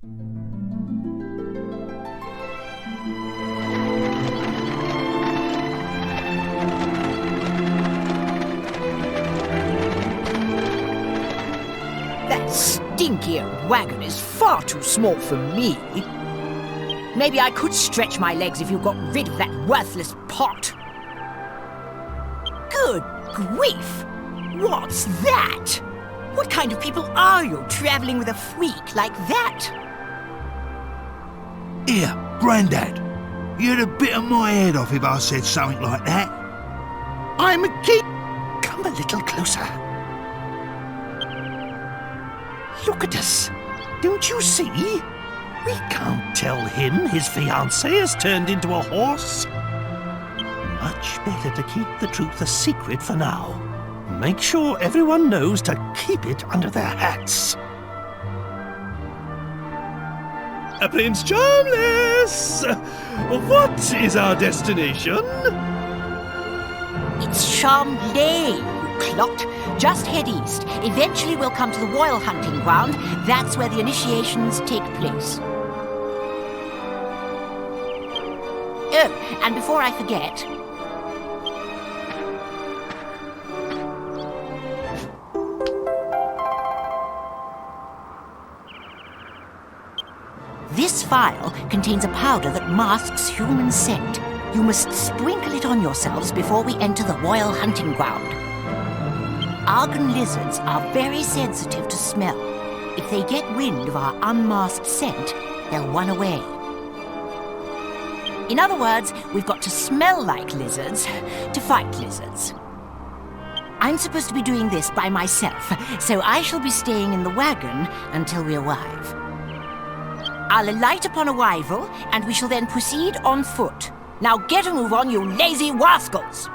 That stinky old wagon is far too small for me. Maybe I could stretch my legs if you got rid of that worthless pot. Good grief! What's that? What kind of people are you, travelling with a freak like that? Here, Grandad. You'd have bitten my head off if I said something like that. I'm a kid. Come a little closer. Look at us. Don't you see? We can't tell him his fiancée has turned into a horse. Much better to keep the truth a secret for now. Make sure everyone knows to keep it under their hats. Prince Charmles! What is our destination? It's Charmles, you clot. Just head east. Eventually we'll come to the royal hunting ground. That's where the initiations take place. Oh, and before I forget... This vial contains a powder that masks human scent. You must sprinkle it on yourselves before we enter the royal hunting ground. Argon lizards are very sensitive to smell. If they get wind of our unmasked scent, they'll run away. In other words, we've got to smell like lizards to fight lizards. I'm supposed to be doing this by myself, so I shall be staying in the wagon until we arrive. I'll alight upon arrival, and we shall then proceed on foot. Now get a move on, you lazy rascals!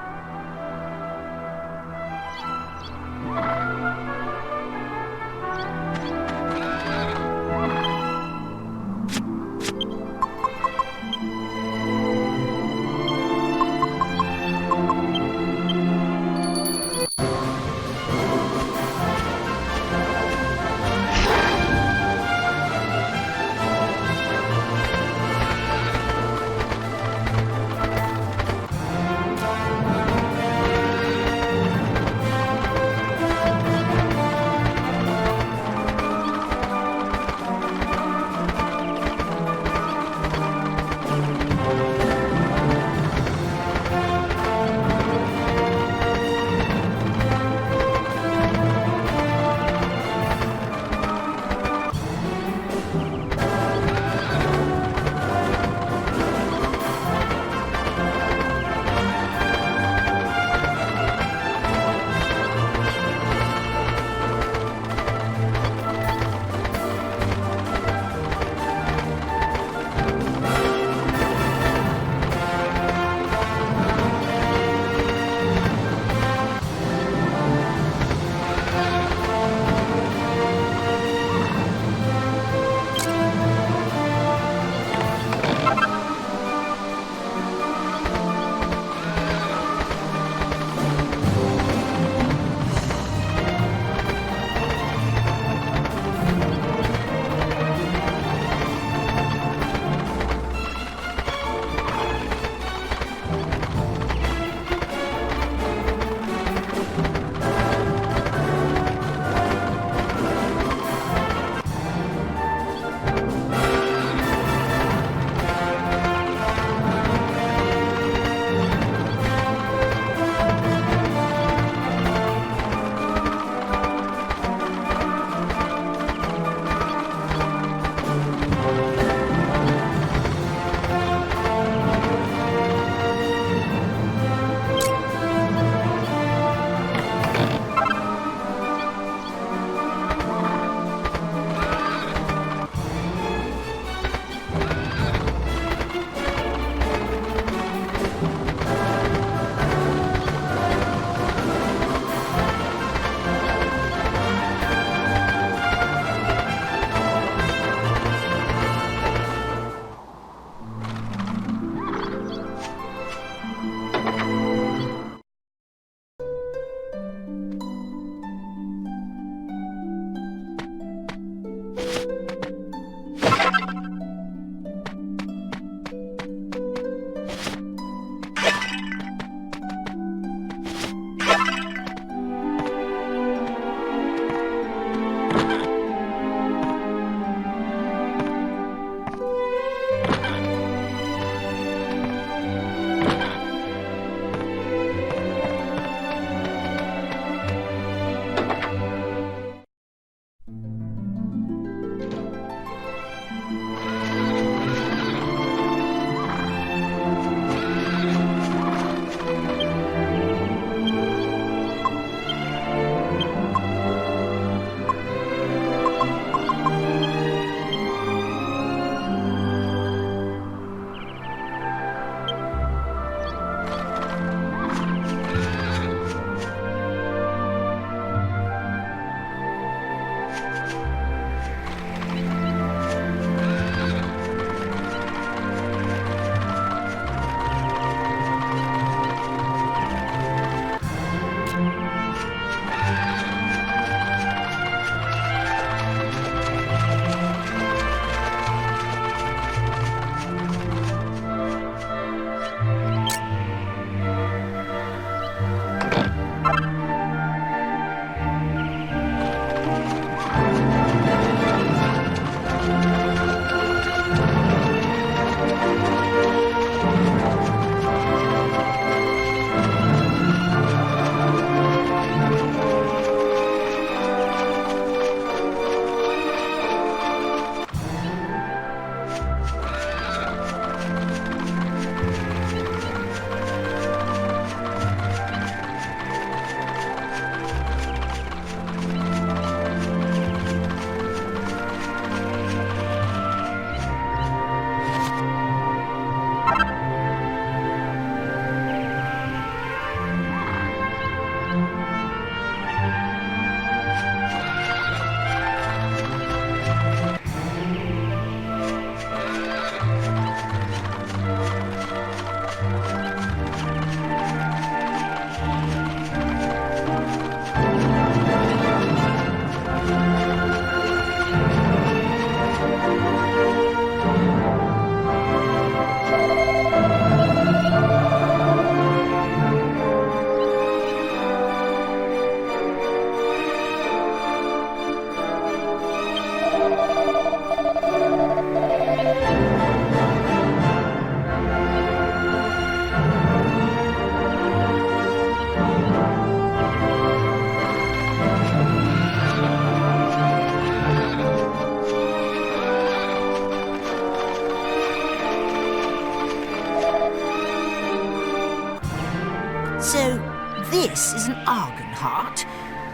this is an Argon heart,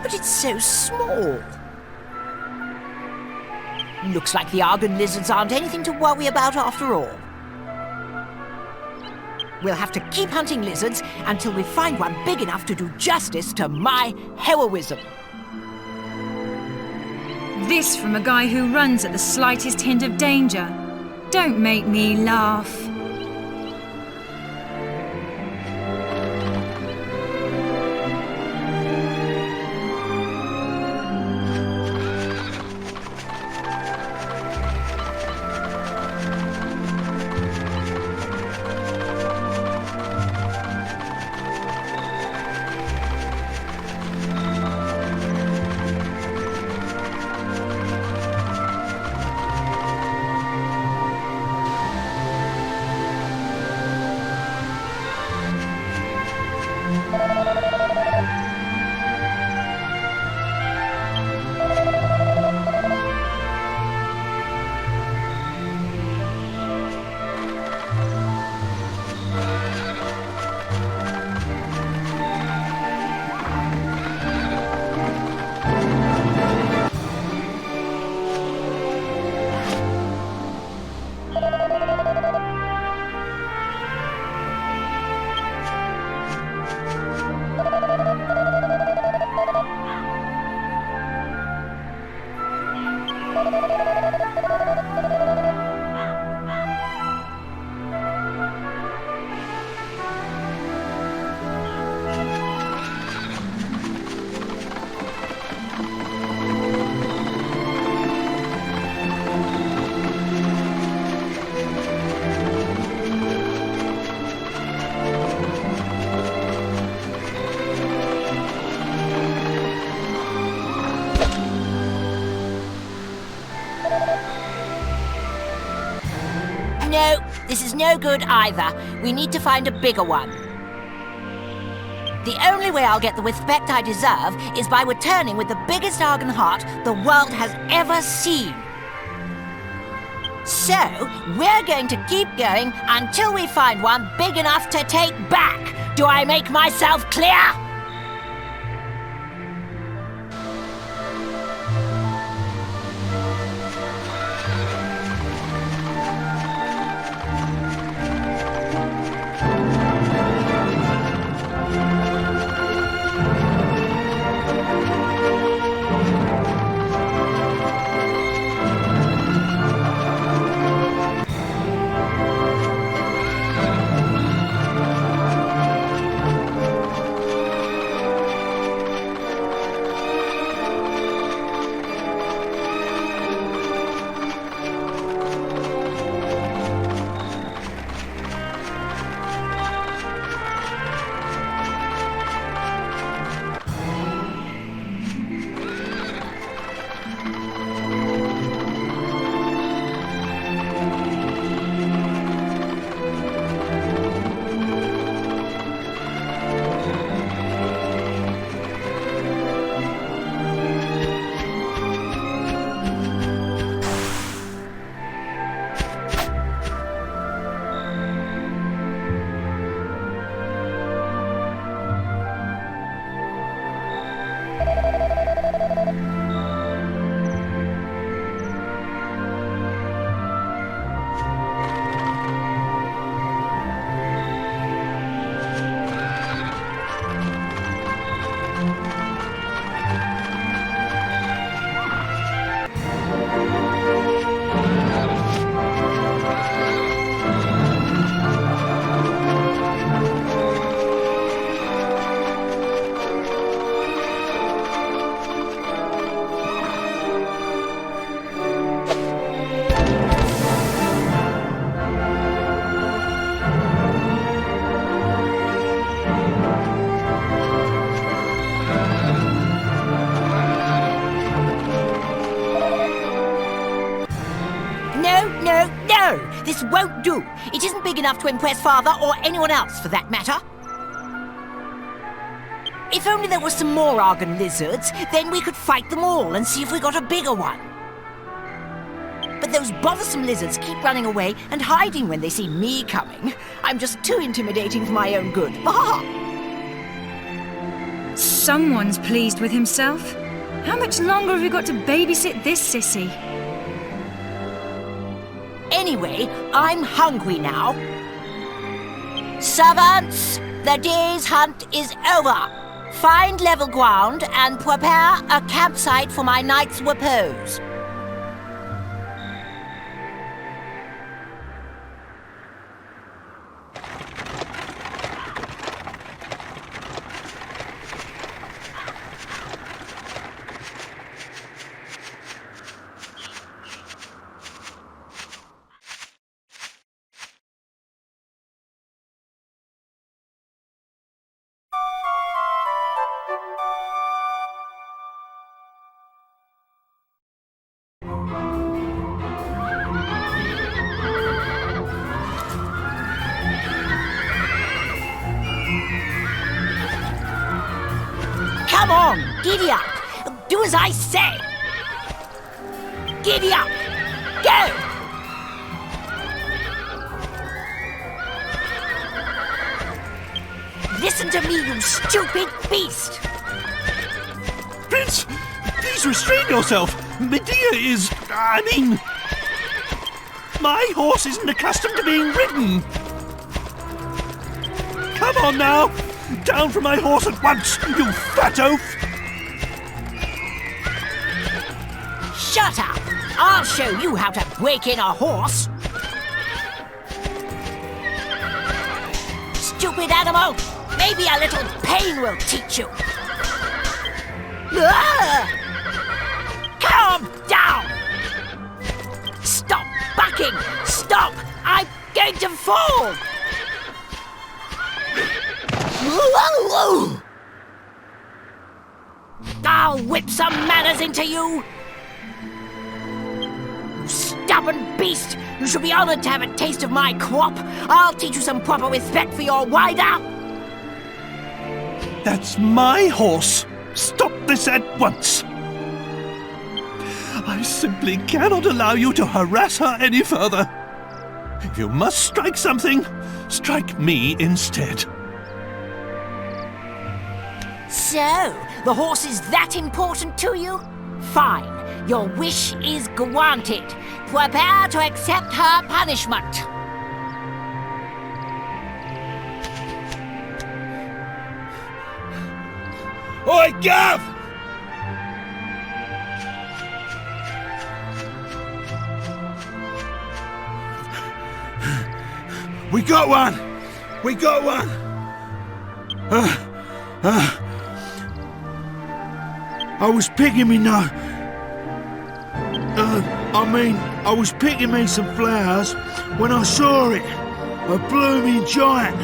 but it's so small. Looks like the Argon lizards aren't anything to worry about after all. We'll have to keep hunting lizards until we find one big enough to do justice to my heroism. This from a guy who runs at the slightest hint of danger. Don't make me laugh. No, this is no good either. We need to find a bigger one. The only way I'll get the respect I deserve is by returning with the biggest Argon heart the world has ever seen. So, we're going to keep going until we find one big enough to take back. Do I make myself clear? No, this won't do. It isn't big enough to impress Father or anyone else, for that matter. If only there were some more Argon lizards, then we could fight them all and see if we got a bigger one. But those bothersome lizards keep running away and hiding when they see me coming. I'm just too intimidating for my own good. Ha! someone's pleased with himself. How much longer have we got to babysit this sissy? Anyway, I'm hungry now. Servants, the day's hunt is over. Find level ground and prepare a campsite for my night's repose. Come on, giddy up. Do as I say. Giddy up. Go. Listen to me, you stupid beast. Prince, please restrain yourself. Medea is... my horse isn't accustomed to being ridden. Come on now. Down from my horse at once, you fat oaf! Shut up! I'll show you how to break in a horse. Stupid animal! Maybe a little pain will teach you. Ah! Calm down! Stop bucking! Stop! I'm going to fall! I'll whip some manners into you! You stubborn beast! You should be honored to have a taste of my crop! I'll teach you some proper respect for your rider! That's my horse! Stop this at once! I simply cannot allow you to harass her any further. If you must strike something, strike me instead. So, the horse is that important to you? Fine. Your wish is granted. Prepare to accept her punishment. Oi, Gav! We got one! We got one! I was picking me nose. I was picking me some flowers when I saw it. A blooming giant.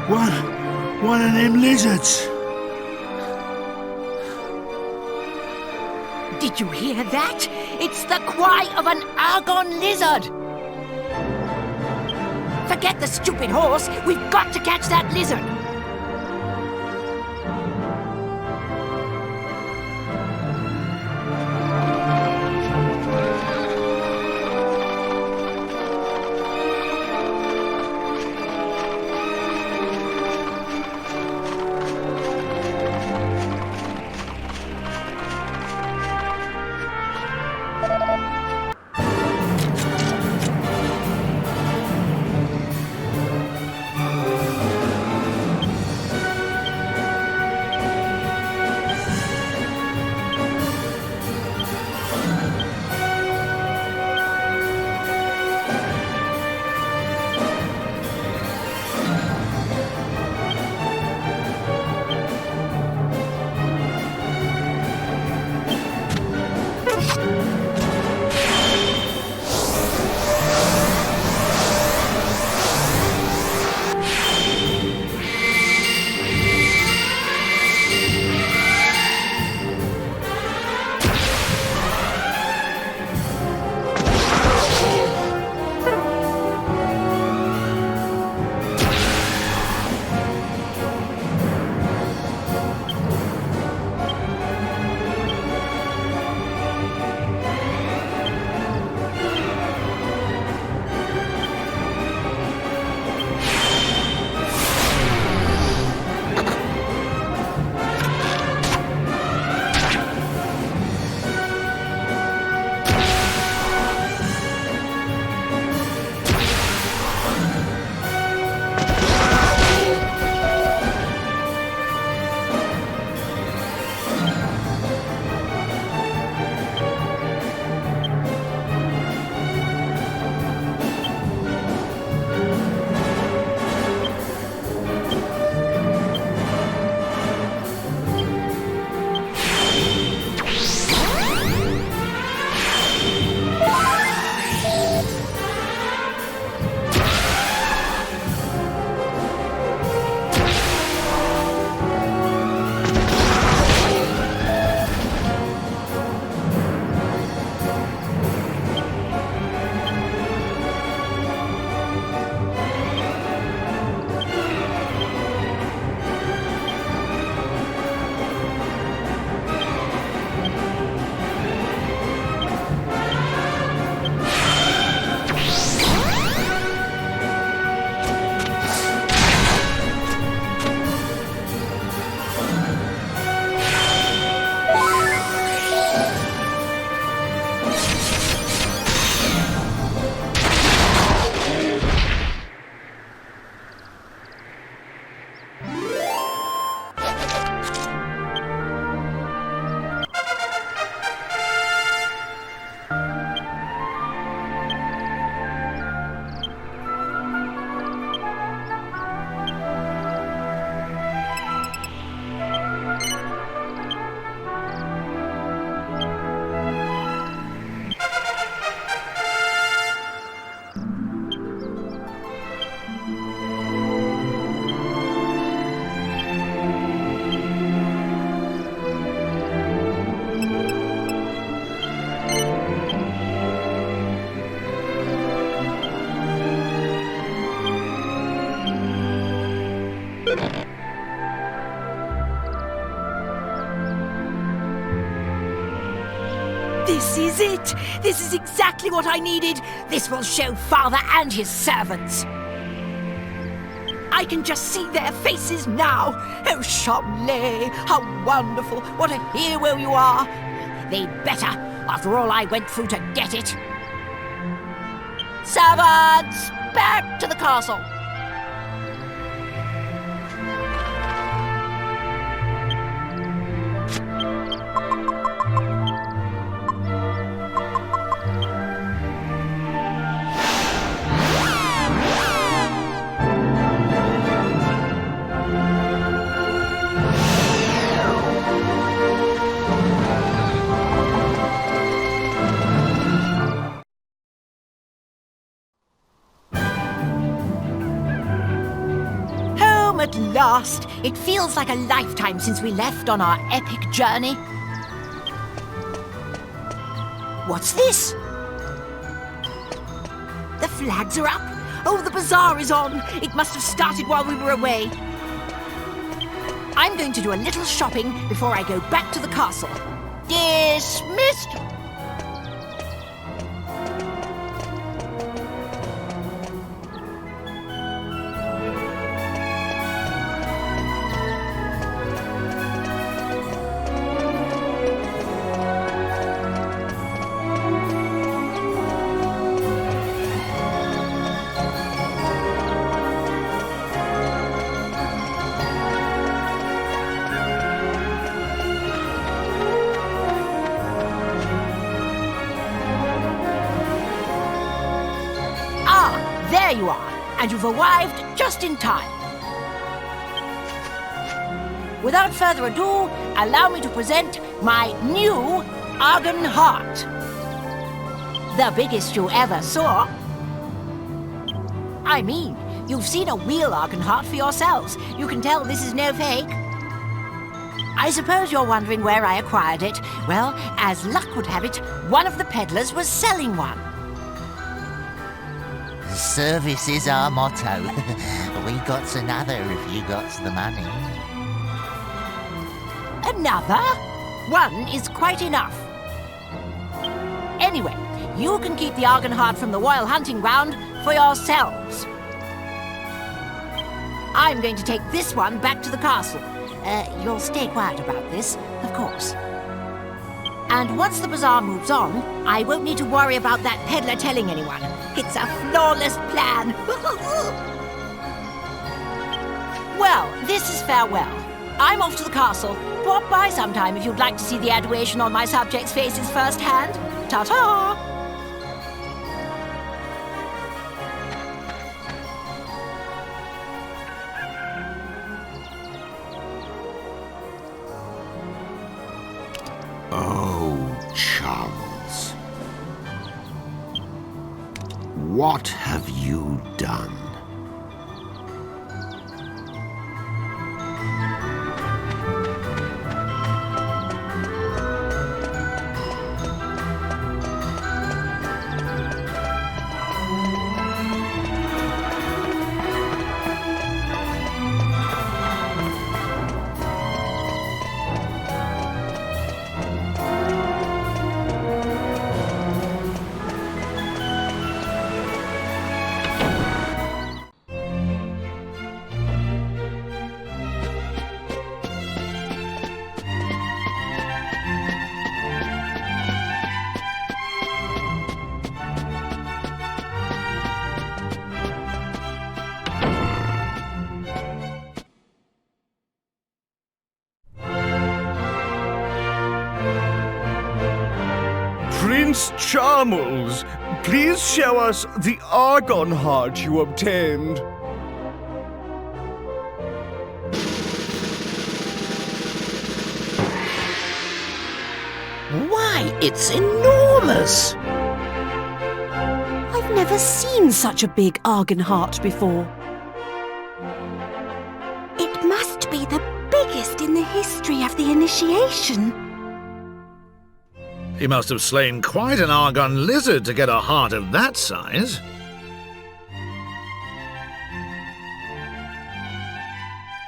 One of them lizards. Did you hear that? It's the cry of an Argon lizard! Forget the stupid horse. We've got to catch that lizard. This is it! This is exactly what I needed! This will show Father and his servants! I can just see their faces now! Oh, Charmles, how wonderful! What a hero you are! They'd better, after all I went through to get it! Servants! Back to the castle! At last! It feels like a lifetime since we left on our epic journey. What's this? The flags are up. Oh, the bazaar is on. It must have started while we were away. I'm going to do a little shopping before I go back to the castle. Dismissed! There you are, and you've arrived just in time. Without further ado, allow me to present my new Argon heart. The biggest you ever saw. I mean, you've seen a real Argon heart for yourselves. You can tell this is no fake. I suppose you're wondering where I acquired it. Well, as luck would have it, one of the peddlers was selling one. Service is our motto. We got another if you got the money. Another? One is quite enough. Anyway, you can keep the Argon heart from the royal hunting ground for yourselves. I'm going to take this one back to the castle. You'll stay quiet about this, of course. And once the bazaar moves on, I won't need to worry about that peddler telling anyone. It's a flawless plan. Well, this is farewell. I'm off to the castle. Drop by sometime if you'd like to see the adoration on my subjects' faces firsthand. Ta-ta! Oh, Charles. What have you done? Prince Charmles, please show us the Argon heart you obtained. Why, it's enormous! I've never seen such a big Argon heart before. It must be the biggest in the history of the initiation. He must have slain quite an Argon lizard to get a heart of that size.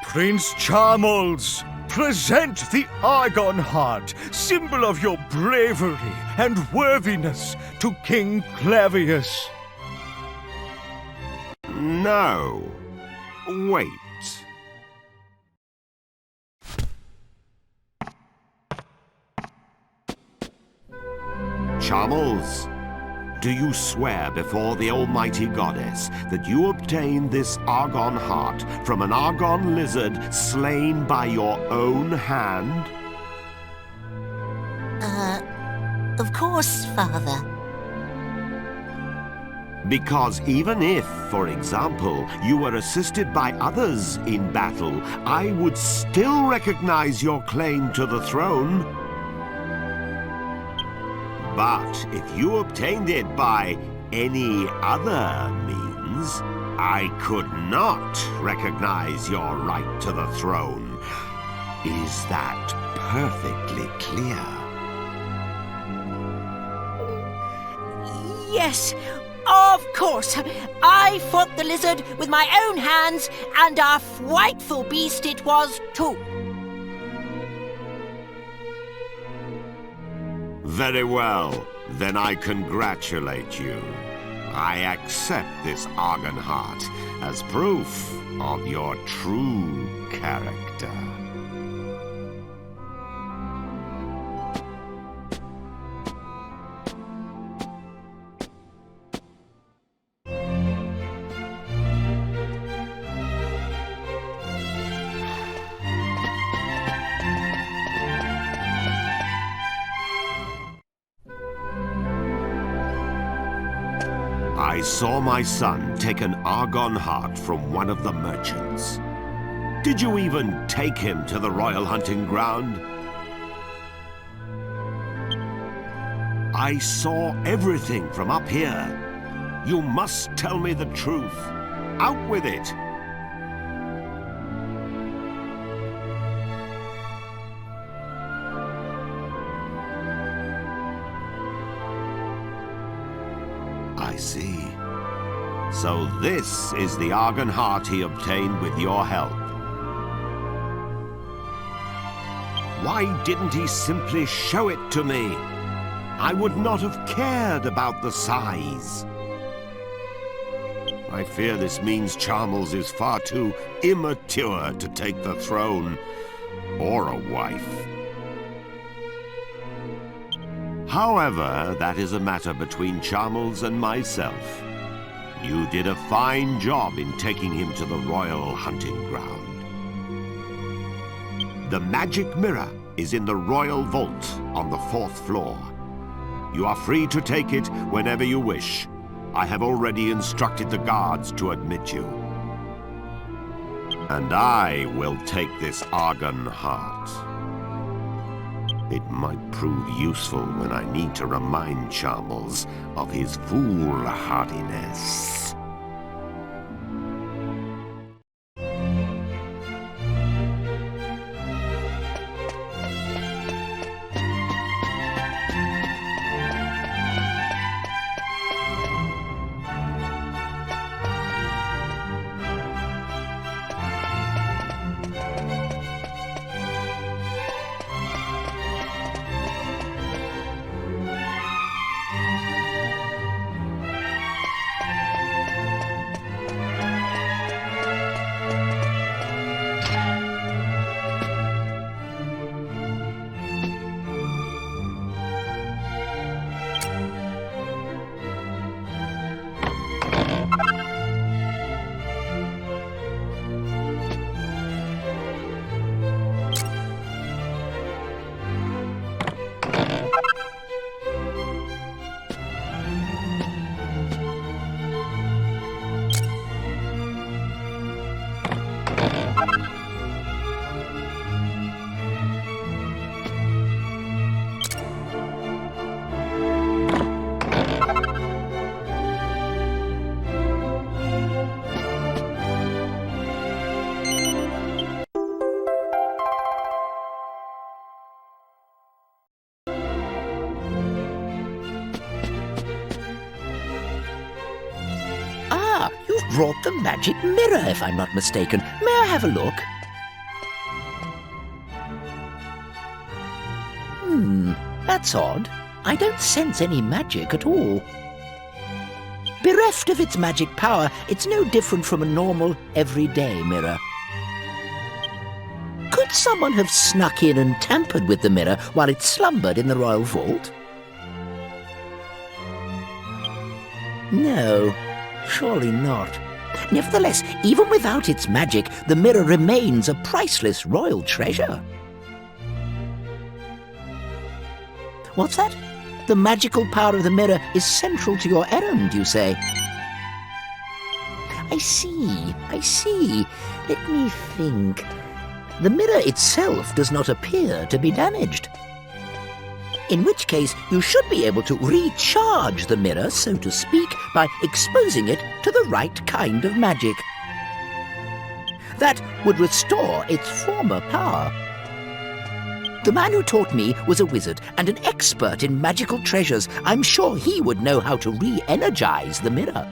Prince Charmles, present the Argon heart, symbol of your bravery and worthiness, to King Clavius. No. Wait. Charmles, do you swear before the almighty goddess that you obtained this Argon heart from an Argon lizard slain by your own hand? Of course, Father. Because even if, for example, you were assisted by others in battle, I would still recognize your claim to the throne. But if you obtained it by any other means, I could not recognize your right to the throne. Is that perfectly clear? Yes, of course. I fought the lizard with my own hands, and a frightful beast it was too. Very well. Then I congratulate you. I accept this Argon heart as proof of your true character. I saw my son take an Argon heart from one of the merchants. Did you even take him to the royal hunting ground? I saw everything from up here. You must tell me the truth. Out with it! I see. So this is the Argon heart he obtained with your help. Why didn't he simply show it to me? I would not have cared about the size. I fear this means Charmles is far too immature to take the throne, or a wife. However, that is a matter between Charmles and myself. You did a fine job in taking him to the royal hunting ground. The magic mirror is in the royal vault on the 4th floor. You are free to take it whenever you wish. I have already instructed the guards to admit you. And I will take this Argon heart. It might prove useful when I need to remind Charmles of his foolhardiness. You've brought the magic mirror, if I'm not mistaken. May I have a look? That's odd. I don't sense any magic at all. Bereft of its magic power, it's no different from a normal, everyday mirror. Could someone have snuck in and tampered with the mirror while it slumbered in the royal vault? No, surely not. Nevertheless, even without its magic, the mirror remains a priceless royal treasure. What's that? The magical power of the mirror is central to your errand, you say? I see. Let me think. The mirror itself does not appear to be damaged. In which case, you should be able to recharge the mirror, so to speak, by exposing it to the right kind of magic. That would restore its former power. The man who taught me was a wizard and an expert in magical treasures. I'm sure he would know how to re-energize the mirror.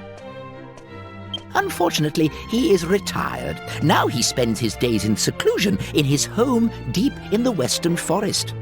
Unfortunately, he is retired. Now he spends his days in seclusion in his home deep in the western forest.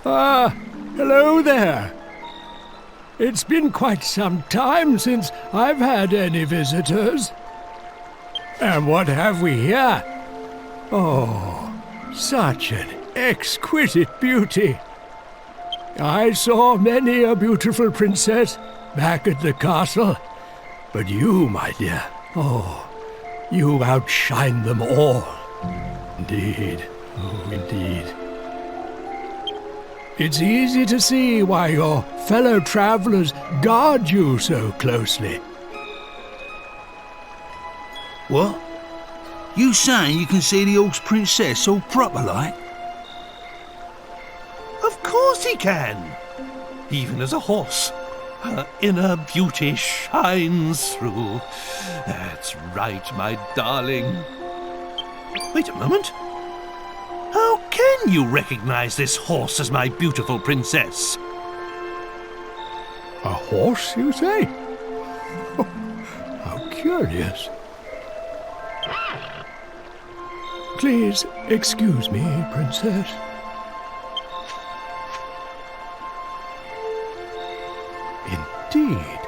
Hello there. It's been quite some time since I've had any visitors. And what have we here? Oh, such an exquisite beauty. I saw many a beautiful princess back at the castle, but you, my dear, oh, you outshine them all. Indeed, oh, indeed. It's easy to see why your fellow travelers guard you so closely. What? You saying you can see the horse princess all proper like? Of course he can. Even as a horse, her inner beauty shines through. That's right, my darling. Wait a moment. How can you recognize this horse as my beautiful princess? A horse, you say? Oh, how curious. Please excuse me, princess. Indeed,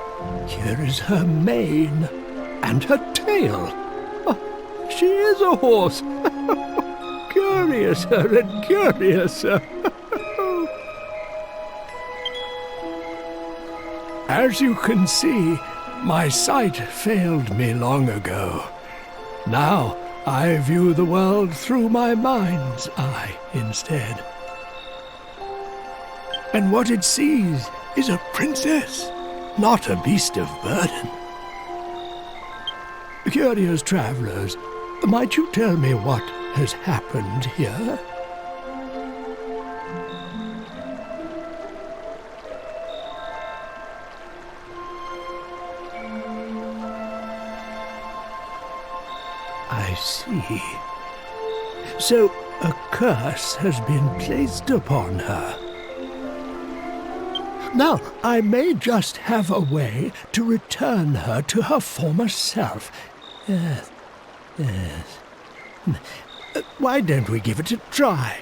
here is her mane and her tail. Oh, she is a horse. Curiouser and curiouser. As you can see, my sight failed me long ago. Now I view the world through my mind's eye instead. And what it sees is a princess, not a beast of burden. Curious travelers, might you tell me what has happened here? I see. So a curse has been placed upon her. Now, I may just have a way to return her to her former self. Yes. Why don't we give it a try?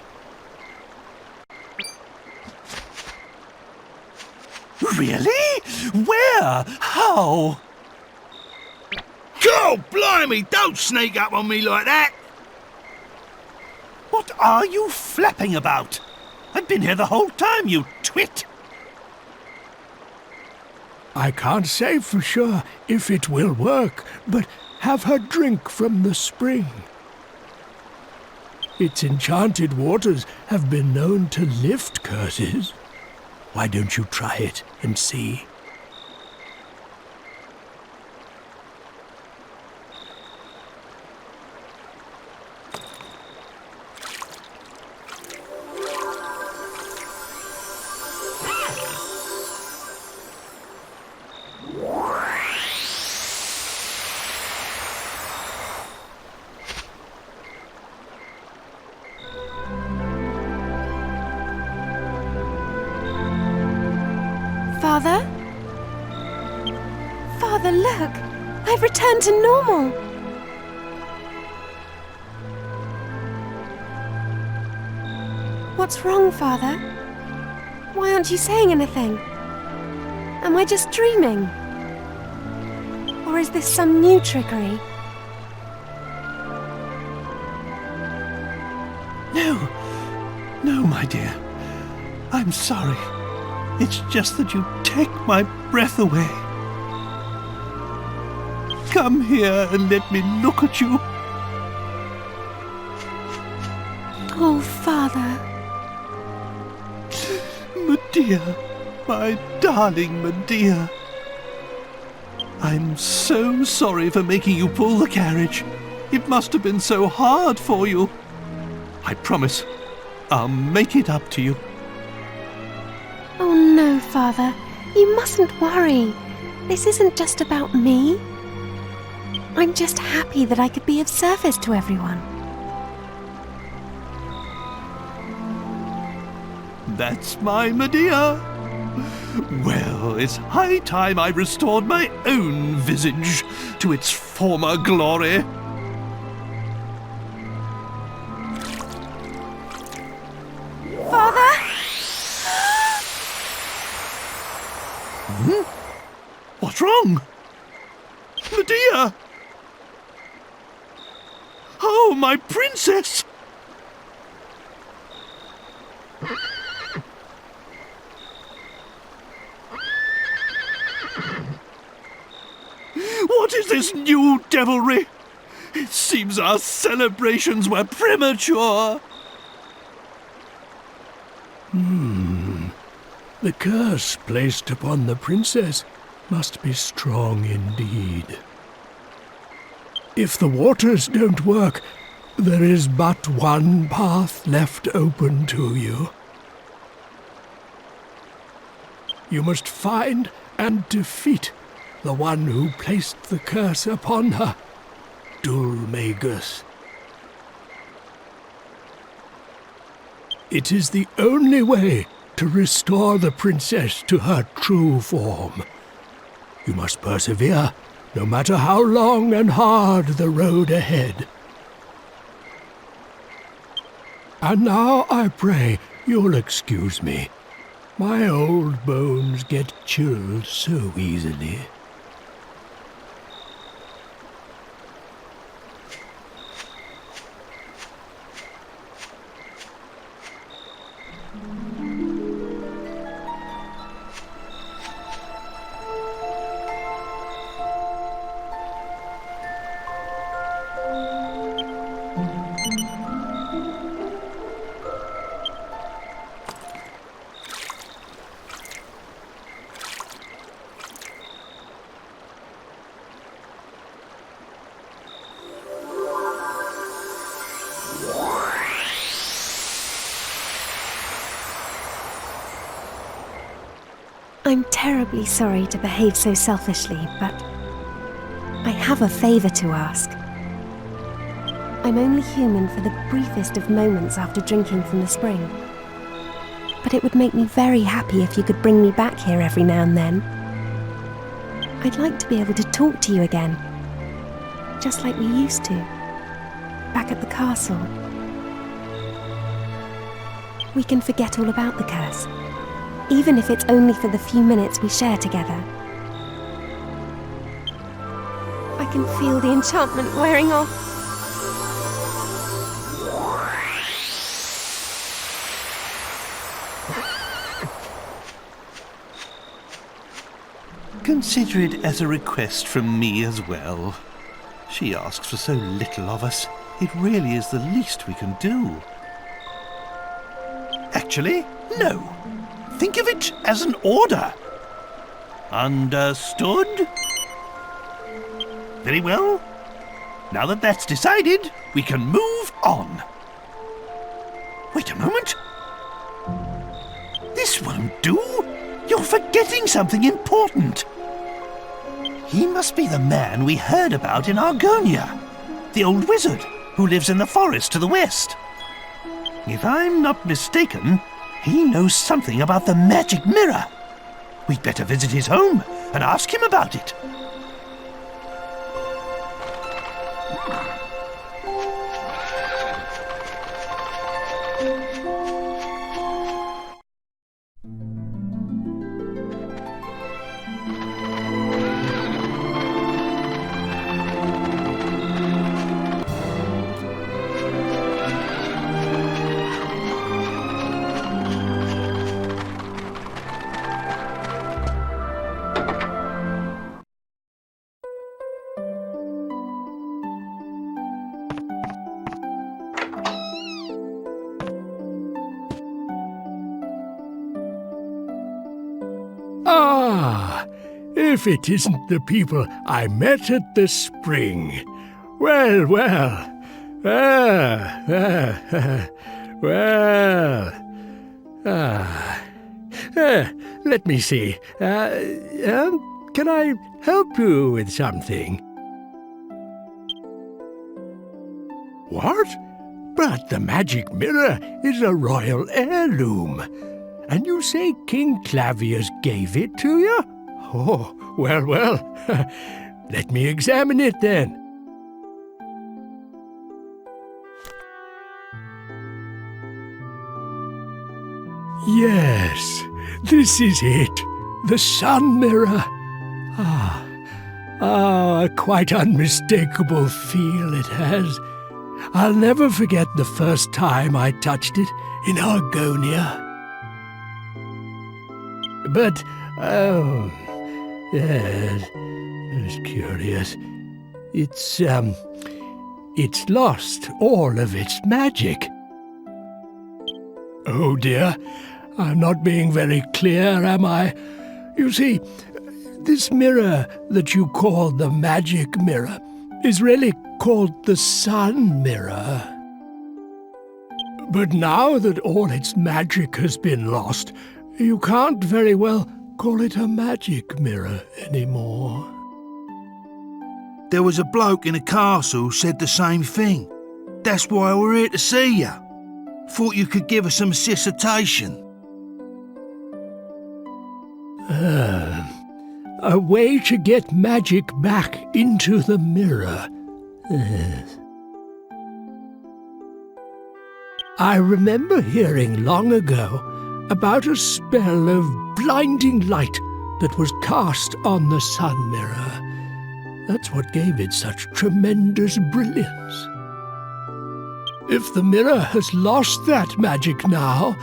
Really? Where? How? God blimey, don't sneak up on me like that! What are you flapping about? I've been here the whole time, you twit! I can't say for sure if it will work, but have her drink from the spring. Its enchanted waters have been known to lift curses. Why don't you try it and see? Father? Father, look! I've returned to normal! What's wrong, Father? Why aren't you saying anything? Am I just dreaming? Or is this some new trickery? No, my dear. I'm sorry. It's just that you take my breath away. Come here and let me look at you. Oh, Father. Medea, my darling Medea. I'm so sorry for making you pull the carriage. It must have been so hard for you. I promise, I'll make it up to you. Oh no, Father. You mustn't worry. This isn't just about me. I'm just happy that I could be of service to everyone. That's my Medea. Well, it's high time I restored my own visage to its former glory. Father? Lydia! Oh, my princess! What is this new devilry? It seems our celebrations were premature. The curse placed upon the princess must be strong indeed. If the waters don't work, there is but one path left open to you. You must find and defeat the one who placed the curse upon her, Dulmagus. It is the only way to restore the princess to her true form. You must persevere, no matter how long and hard the road ahead. And now I pray you'll excuse me. My old bones get chilled so easily. I'm terribly sorry to behave so selfishly, but I have a favor to ask. I'm only human for the briefest of moments after drinking from the spring. But it would make me very happy if you could bring me back here every now and then. I'd like to be able to talk to you again, just like we used to, back at the castle. We can forget all about the curse, even if it's only for the few minutes we share together. I can feel the enchantment wearing off. Consider it as a request from me as well. She asks for so little of us. It really is the least we can do. Actually, no. Think of it as an order. Understood? Very well. Now that that's decided, we can move on. Wait a moment. This won't do. You're forgetting something important. He must be the man we heard about in Argonia, the old wizard who lives in the forest to the west. If I'm not mistaken, he knows something about the magic mirror. We'd better visit his home and ask him about it. Ah, if it isn't the people I met at the spring. Well, let me see. Can I help you with something? What? But the magic mirror is a royal heirloom. And you say King Clavius gave it to you? Oh, well, let me examine it then. Yes, this is it, the sun mirror. Oh, a quite unmistakable feel it has. I'll never forget the first time I touched it in Argonia. But, oh, yes, it's curious. It's lost all of its magic. Oh dear, I'm not being very clear, am I? You see, this mirror that you call the magic mirror is really called the sun mirror. But now that all its magic has been lost, you can't very well call it a magic mirror anymore. There was a bloke in a castle who said the same thing. That's why we're here to see you. Thought you could give us some assistation. A way to get magic back into the mirror. Yes. I remember hearing long ago about a spell of blinding light that was cast on the sun mirror. That's what gave it such tremendous brilliance. If the mirror has lost that magic now,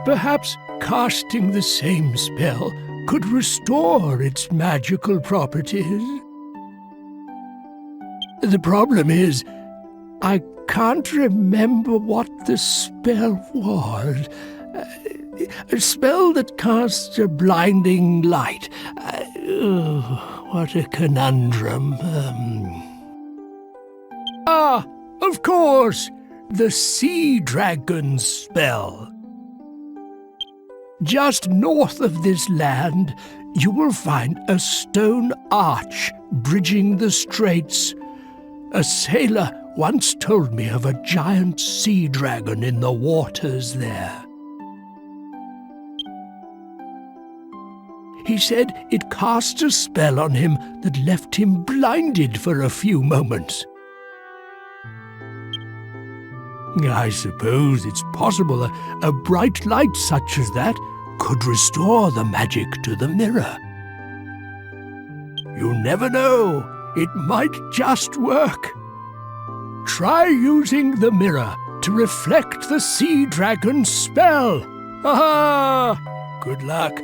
perhaps casting the same spell could restore its magical properties. The problem is, I can't remember what the spell was. A spell that casts a blinding light. What a conundrum. Of course! The sea dragon spell. Just north of this land, you will find a stone arch bridging the straits. A sailor once told me of a giant sea dragon in the waters there. He said it cast a spell on him that left him blinded for a few moments. I suppose it's possible a bright light such as that could restore the magic to the mirror. You never know, it might just work. Try using the mirror to reflect the sea dragon's spell. Ha-ha! Good luck.